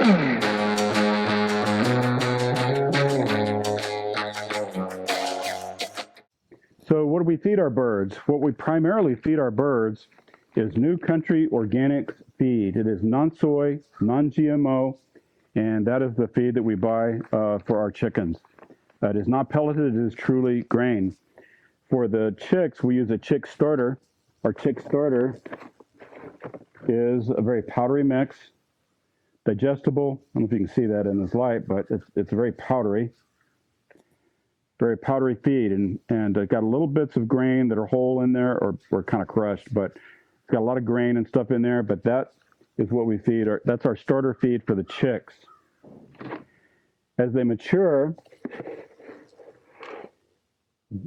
So what do we feed our birds? What we primarily feed our birds is New Country Organic feed. It is non-soy, non-GMO, and that is the feed that we buy for our chickens. It is not pelleted, it is truly grain. For the chicks, we use a chick starter. Our chick starter is a very powdery mix, digestible. I don't know if you can see that in this light, but it's very powdery feed, and got a little bits of grain that are whole in there or kind of crushed, but it's got a lot of grain and stuff in there. But that is what we feed. That's our starter feed for the chicks. As they mature,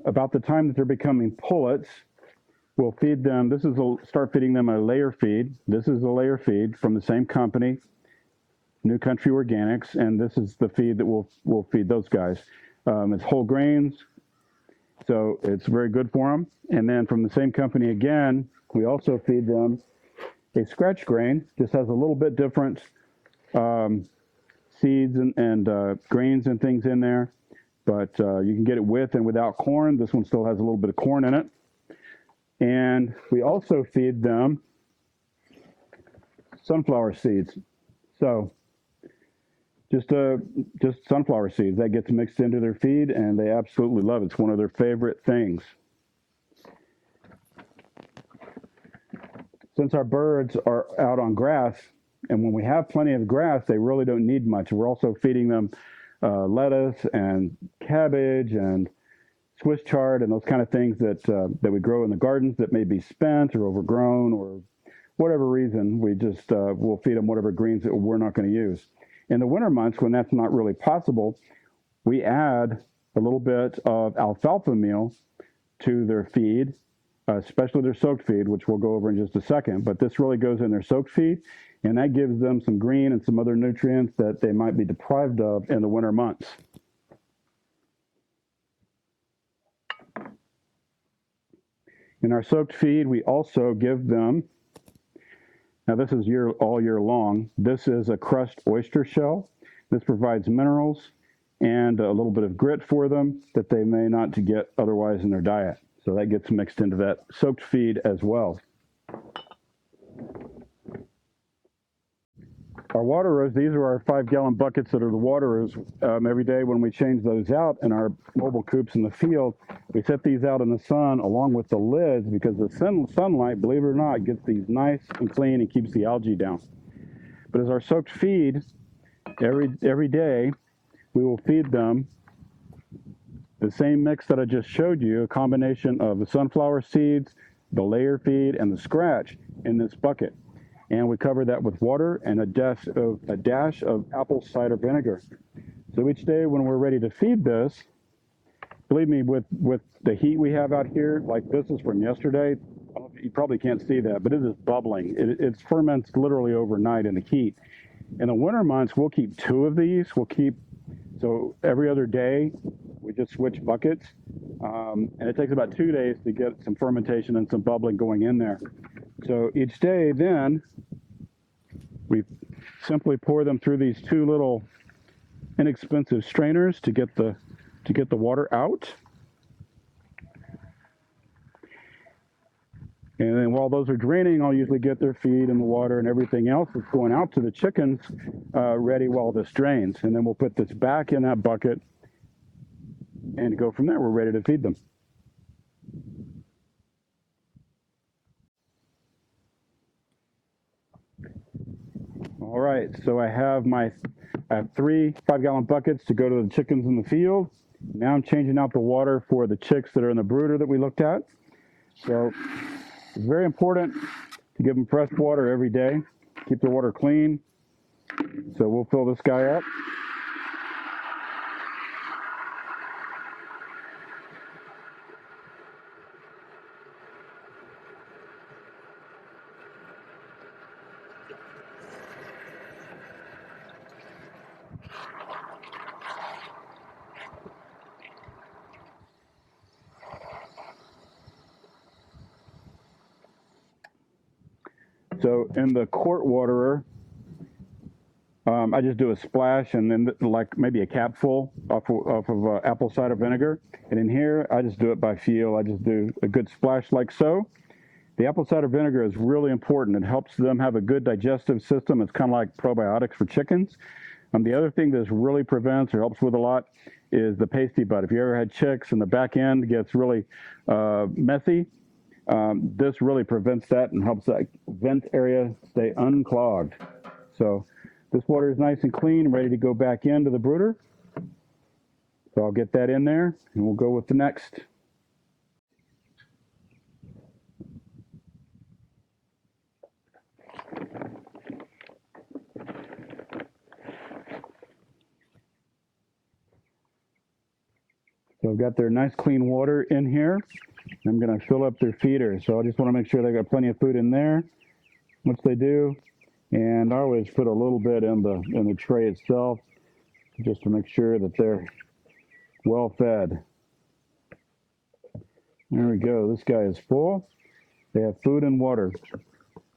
about the time that they're becoming pullets, we'll feed them. Start feeding them a layer feed. This is a layer feed from the same company, New Country Organics, and this is the feed that we'll feed those guys. It's whole grains, so it's very good for them. And then from the same company again, we also feed them a scratch grain. Just has a little bit different seeds and grains and things in there, but you can get it with and without corn. This one still has a little bit of corn in it. And we also feed them sunflower seeds. So just sunflower seeds that gets mixed into their feed, and they absolutely love it. It's one of their favorite things. Since our birds are out on grass, and when we have plenty of grass, they really don't need much. We're also feeding them lettuce and cabbage and Swiss chard and those kind of things that we grow in the gardens that may be spent or overgrown or whatever reason. We just we'll feed them whatever greens that we're not going to use. In the winter months, when that's not really possible, we add a little bit of alfalfa meal to their feed, especially their soaked feed, which we'll go over in just a second. But this really goes in their soaked feed, and that gives them some green and some other nutrients that they might be deprived of in the winter months. In our soaked feed, we also give them, now this is all year long, this is a crushed oyster shell. This provides minerals and a little bit of grit for them that they may not get otherwise in their diet. So that gets mixed into that soaked feed as well. Our waterers, these are our 5-gallon buckets that are the waterers. Every day when we change those out in our mobile coops in the field, we set these out in the sun along with the lids because the sunlight, believe it or not, gets these nice and clean and keeps the algae down. But as our soaked feed, every day we will feed them the same mix that I just showed you, a combination of the sunflower seeds, the layer feed, and the scratch in this bucket. And we cover that with water and a dash of apple cider vinegar. So each day when we're ready to feed this, believe me, with the heat we have out here, like this is from yesterday, you probably can't see that, but it is bubbling. It ferments literally overnight in the heat. In the winter months, we'll keep 2 of these. So every other day, we just switch buckets. And it takes about 2 days to get some fermentation and some bubbling going in there. So each day then, we simply pour them through these 2 little inexpensive strainers to get the water out. And then while those are draining, I'll usually get their feed and the water and everything else that's going out to the chickens ready while this drains. And then we'll put this back in that bucket and go from there. We're ready to feed them. All right, so I have 3 5-gallon buckets to go to the chickens in the field. Now I'm changing out the water for the chicks that are in the brooder that we looked at. So it's very important to give them fresh water every day, keep their water clean. So we'll fill this guy up. So in the quart waterer, I just do a splash and then like maybe a capful off of apple cider vinegar. And in here, I just do it by feel. I just do a good splash like so. The apple cider vinegar is really important. It helps them have a good digestive system. It's kind of like probiotics for chickens. The other thing that really prevents or helps with a lot is the pasty butt. If you ever had chicks and the back end gets really messy, this really prevents that and helps that vent area stay unclogged. So this water is nice and clean, ready to go back into the brooder. So I'll get that in there and we'll go with the next. So I've got their nice clean water in here. I'm going to fill up their feeders. So I just want to make sure they got plenty of food in there, which they do. And I always put a little bit in the tray itself, just to make sure that they're well fed. There we go. This guy is full. They have food and water.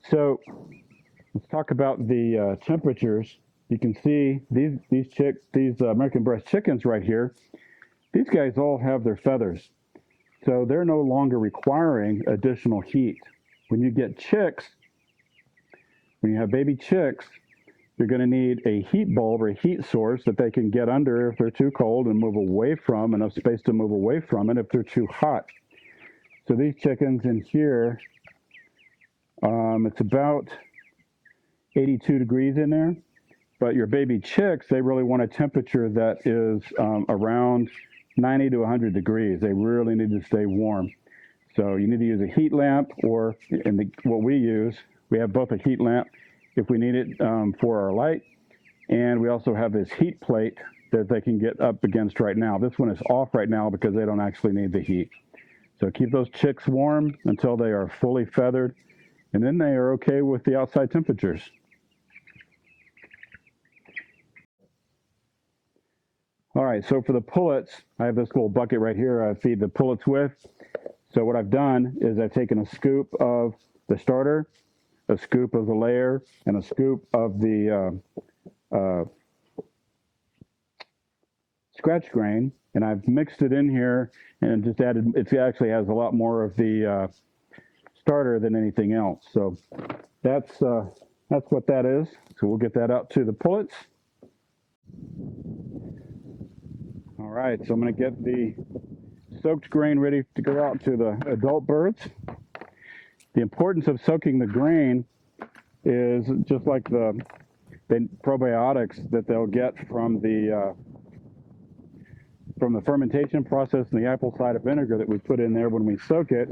So let's talk about the temperatures. You can see these American breast chickens right here. These guys all have their feathers, so they're no longer requiring additional heat. When you get chicks, when you have baby chicks, you're going to need a heat bulb or a heat source that they can get under if they're too cold and move away from, enough space to move away from it if they're too hot. So these chickens in here, it's about 82 degrees in there, but your baby chicks, they really want a temperature that is around 90 to 100 degrees. They really need to stay warm. So you need to use a heat lamp, or what we use, we have both a heat lamp if we need it for our light, and we also have this heat plate that they can get up against right now. This one is off right now because they don't actually need the heat. So keep those chicks warm until they are fully feathered, and then they are okay with the outside temperatures. All right, so for the pullets, I have this little bucket right here I feed the pullets with. So what I've done is I've taken a scoop of the starter, a scoop of the layer, and a scoop of the scratch grain, and I've mixed it in here and just added, it actually has a lot more of the starter than anything else. So that's what that is. So we'll get that out to the pullets. All right, so I'm going to get the soaked grain ready to go out to the adult birds. The importance of soaking the grain is just like the probiotics that they'll get from the fermentation process and the apple cider vinegar that we put in there when we soak it.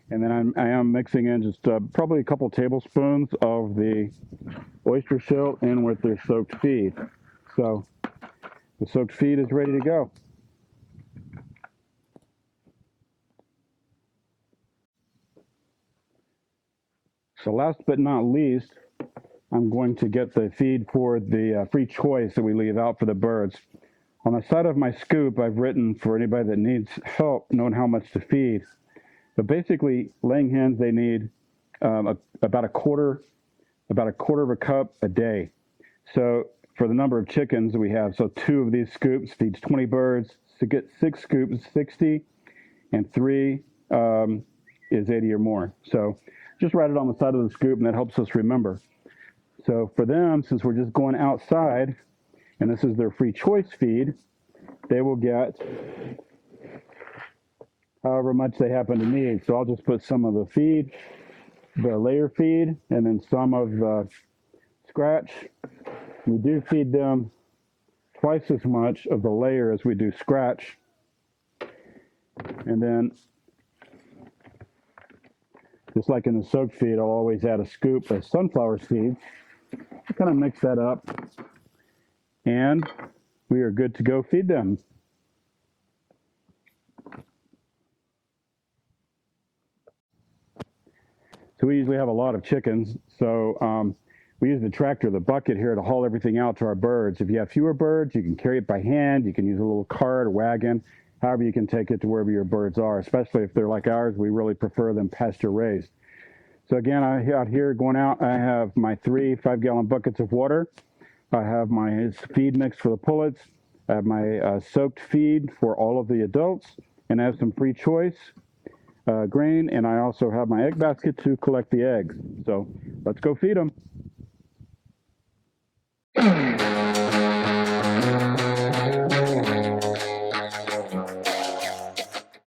And then I am mixing in just probably a couple tablespoons of the oyster shell in with their soaked feed. So the soaked feed is ready to go. So last but not least, I'm going to get the feed for the free choice that we leave out for the birds. On the side of my scoop, I've written for anybody that needs help knowing how much to feed. But basically, laying hens, they need about a quarter of a cup a day. So for the number of chickens that we have, so 2 of these scoops feeds 20 birds. To get 6 scoops, 60, and 3 is 80 or more. So just write it on the side of the scoop, and that helps us remember. So for them, since we're just going outside, and this is their free choice feed, they will get however much they happen to need. So I'll just put some of the feed, the layer feed, and then some of the scratch. We do feed them twice as much of the layer as we do scratch. And then, just like in the soaked feed, I'll always add a scoop of sunflower seeds. Kind of mix that up, and we are good to go feed them. So we usually have a lot of chickens, so we use the tractor, the bucket here, to haul everything out to our birds. If you have fewer birds, you can carry it by hand. You can use a little cart or wagon, however you can take it to wherever your birds are, especially if they're like ours. We really prefer them pasture raised. So again, out here going out, I have my 3 5-gallon buckets of water. I have my feed mix for the pullets. I have my soaked feed for all of the adults, and I have some free choice grain, and I also have my egg basket to collect the eggs. So let's go feed them.